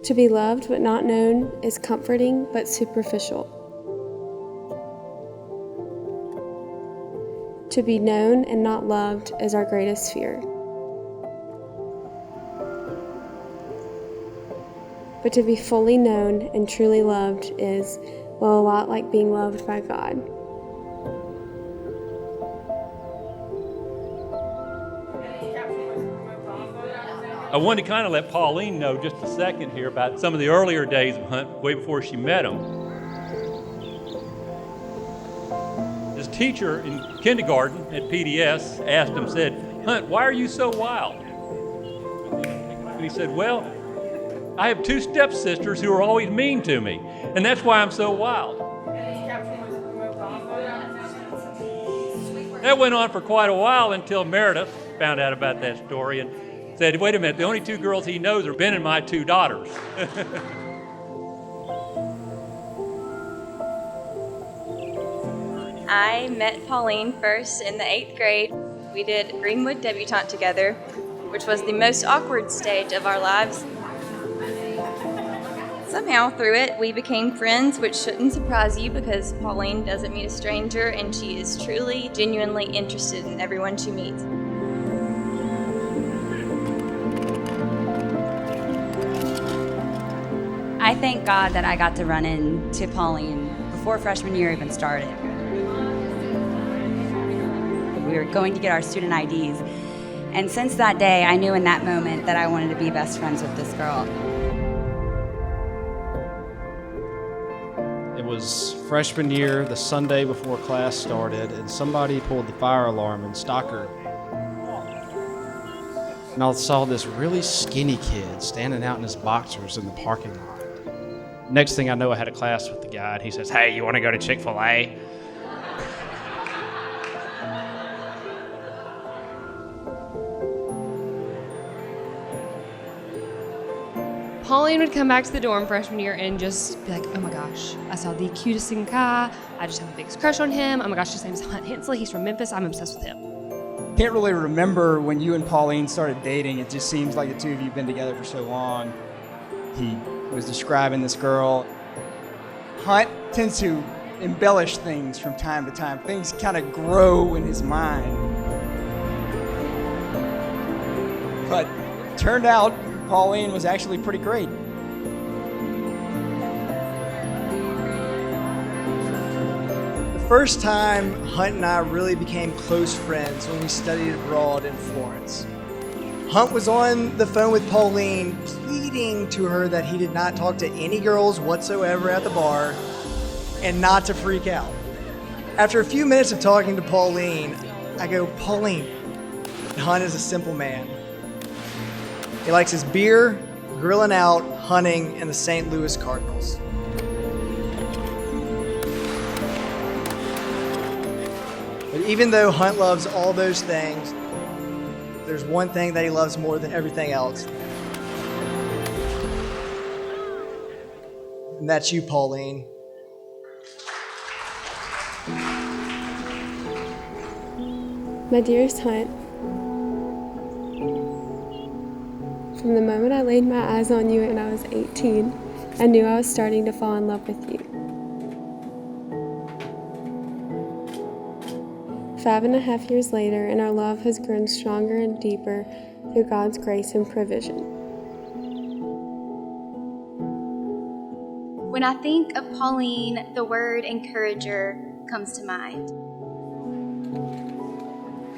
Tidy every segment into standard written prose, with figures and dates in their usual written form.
To be loved but not known is comforting but superficial. To be known and not loved is our greatest fear. But to be fully known and truly loved is, well, a lot like being loved by God. I wanted to kind of let Pauline know just a second here about some of the earlier days of Hunt, way before she met him. His teacher in kindergarten at PDS asked him, said, "Hunt, why are you so wild?" And he said, "Well, I have two stepsisters who are always mean to me, and that's why I'm so wild." That went on for quite a while until Meredith found out about that story and said, "Wait a minute, the only two girls he knows are Ben and my two daughters." I met Pauline first in the 8th grade. We did Greenwood debutante together, which was the most awkward stage of our lives. Somehow through it, we became friends, which shouldn't surprise you because Pauline doesn't meet a stranger and she is truly, genuinely interested in everyone she meets. I thank God that I got to run into Pauline before freshman year even started. We were going to get our student IDs, and since that day, I knew in that moment that I wanted to be best friends with this girl. It was freshman year, the Sunday before class started, and somebody pulled the fire alarm in Stockard. And I saw this really skinny kid standing out in his boxers in the parking lot. Next thing I know, I had a class with the guy, and he says, "Hey, you want to go to Chick-fil-A?" Pauline would come back to the dorm freshman year and just be like, "Oh my gosh, I saw the cutest looking guy. I just have the biggest crush on him. Oh my gosh, his name's Hunt Hensley. He's from Memphis. I'm obsessed with him." Can't really remember when you and Pauline started dating. It just seems like the two of you have been together for so long. He was describing this girl. Hunt tends to embellish things from time to time. Things kind of grow in his mind. But turned out Pauline was actually pretty great. The first time Hunt and I really became close friends when we studied abroad in Florence. Hunt was on the phone with Pauline, pleading to her that he did not talk to any girls whatsoever at the bar and not to freak out. After a few minutes of talking to Pauline, I go, "Pauline, Hunt is a simple man. He likes his beer, grilling out, hunting, and the St. Louis Cardinals." But even though Hunt loves all those things, there's one thing that he loves more than everything else. And that's you, Pauline. My dearest Hunt, from the moment I laid my eyes on you when I was 18, I knew I was starting to fall in love with you. 5.5 years later, and our love has grown stronger and deeper through God's grace and provision. When I think of Pauline, the word encourager comes to mind.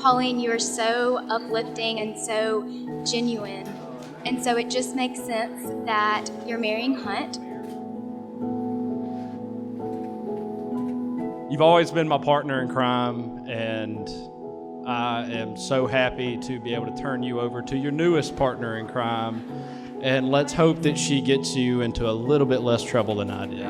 Pauline, you are so uplifting and so genuine. And so it just makes sense that you're marrying Hunt. You've always been my partner in crime, and I am so happy to be able to turn you over to your newest partner in crime. And let's hope that she gets you into a little bit less trouble than I did.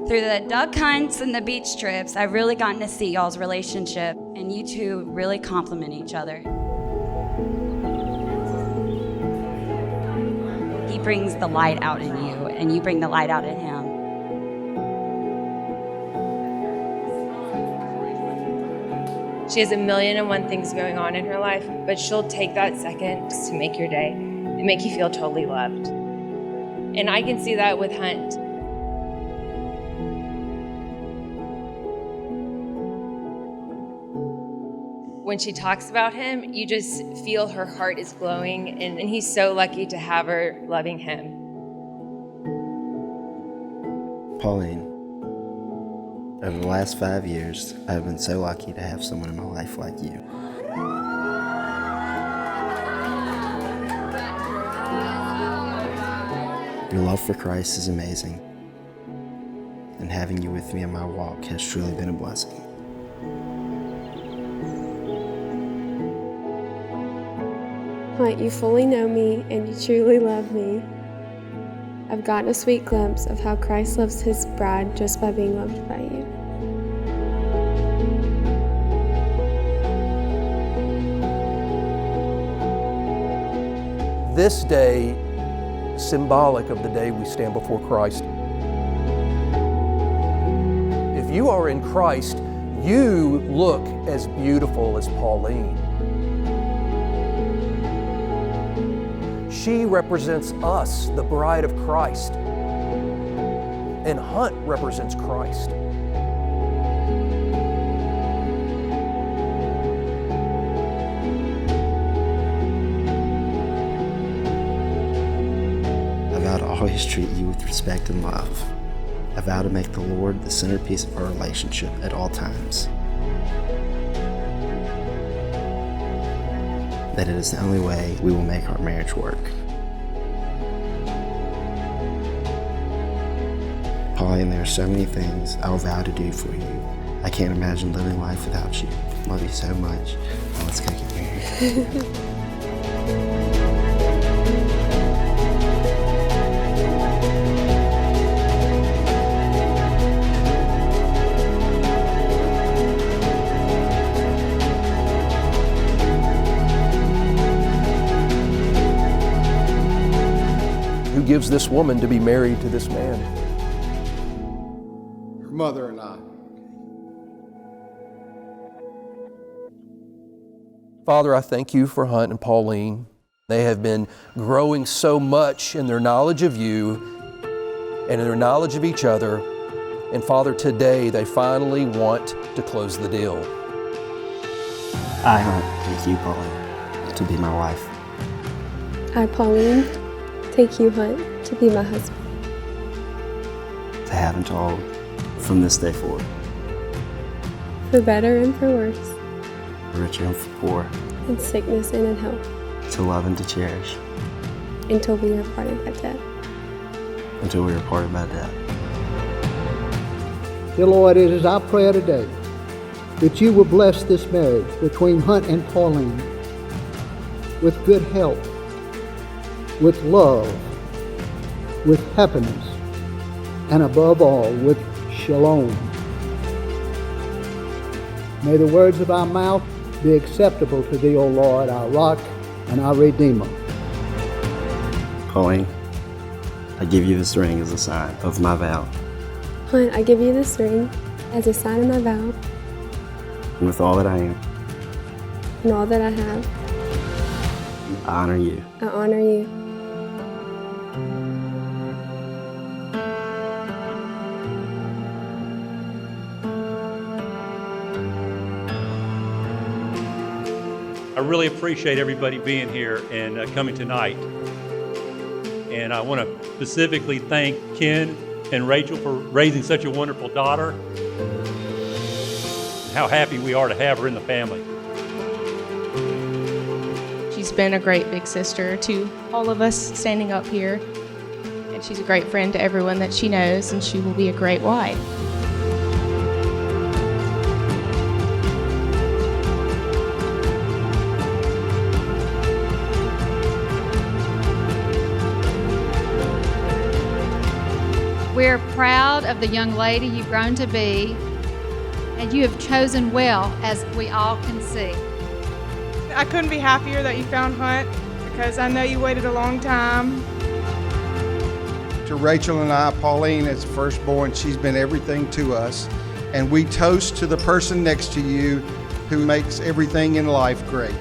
Through the duck hunts and the beach trips, I've really gotten to see y'all's relationship, and you two really complement each other. He brings the light out in you, and you bring the light out in him. She has 1,000,001 things going on in her life, but she'll take that second just to make your day. They make you feel totally loved. And I can see that with Hunt. When she talks about him, you just feel her heart is glowing, and he's so lucky to have her loving him. Pauline, over the last 5 years, I've been so lucky to have someone in my life like you. Your love for Christ is amazing, and having you with me in my walk has truly been a blessing. Hunt, you fully know me and you truly love me. I've gotten a sweet glimpse of how Christ loves his bride just by being loved by you. This day, symbolic of the day we stand before Christ. If you are in Christ, you look as beautiful as Pauline. She represents us, the bride of Christ, and Hunt represents Christ. I vow to always treat you with respect and love. I vow to make the Lord the centerpiece of our relationship at all times. That it is the only way we will make our marriage work. Pauline, there are so many things I'll vow to do for you. I can't imagine living life without you. Love you so much. Now let's go get married. Who gives this woman to be married to this man? Her mother and I. Father, I thank you for Hunt and Pauline. They have been growing so much in their knowledge of you and in their knowledge of each other. And Father, today they finally want to close the deal. I, Hunt, take you, Pauline, to be my wife. I, Pauline, take you, Hunt, to be my husband. To have and to hold from this day forward. For better and for worse. For richer and for poor. In sickness and in health. To love and to cherish. Until we are parted by death. Until we are parted by death. Dear Lord, it is our prayer today that you will bless this marriage between Hunt and Pauline with good health, with love, with happiness, and above all, with shalom. May the words of our mouth be acceptable to thee, O Lord, our rock and our redeemer. Pauline, I give you this ring as a sign of my vow. Hunt, I give you this ring as a sign of my vow. And with all that I am. And all that I have. I honor you. I honor you. I really appreciate everybody being here and coming tonight. And I want to specifically thank Ken and Rachel for raising such a wonderful daughter. How happy we are to have her in the family. She's been a great big sister to all of us standing up here. And she's a great friend to everyone that she knows, and she will be a great wife. We're proud of the young lady you've grown to be, and you have chosen well, as we all can see. I couldn't be happier that you found Hunt, because I know you waited a long time. To Rachel and I, Pauline as firstborn, she's been everything to us. And we toast to the person next to you who makes everything in life great.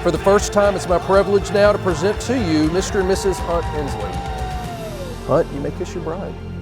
For the first time, it's my privilege now to present to you Mr. and Mrs. Hunt Hensley. Hunt, you may kiss your bride.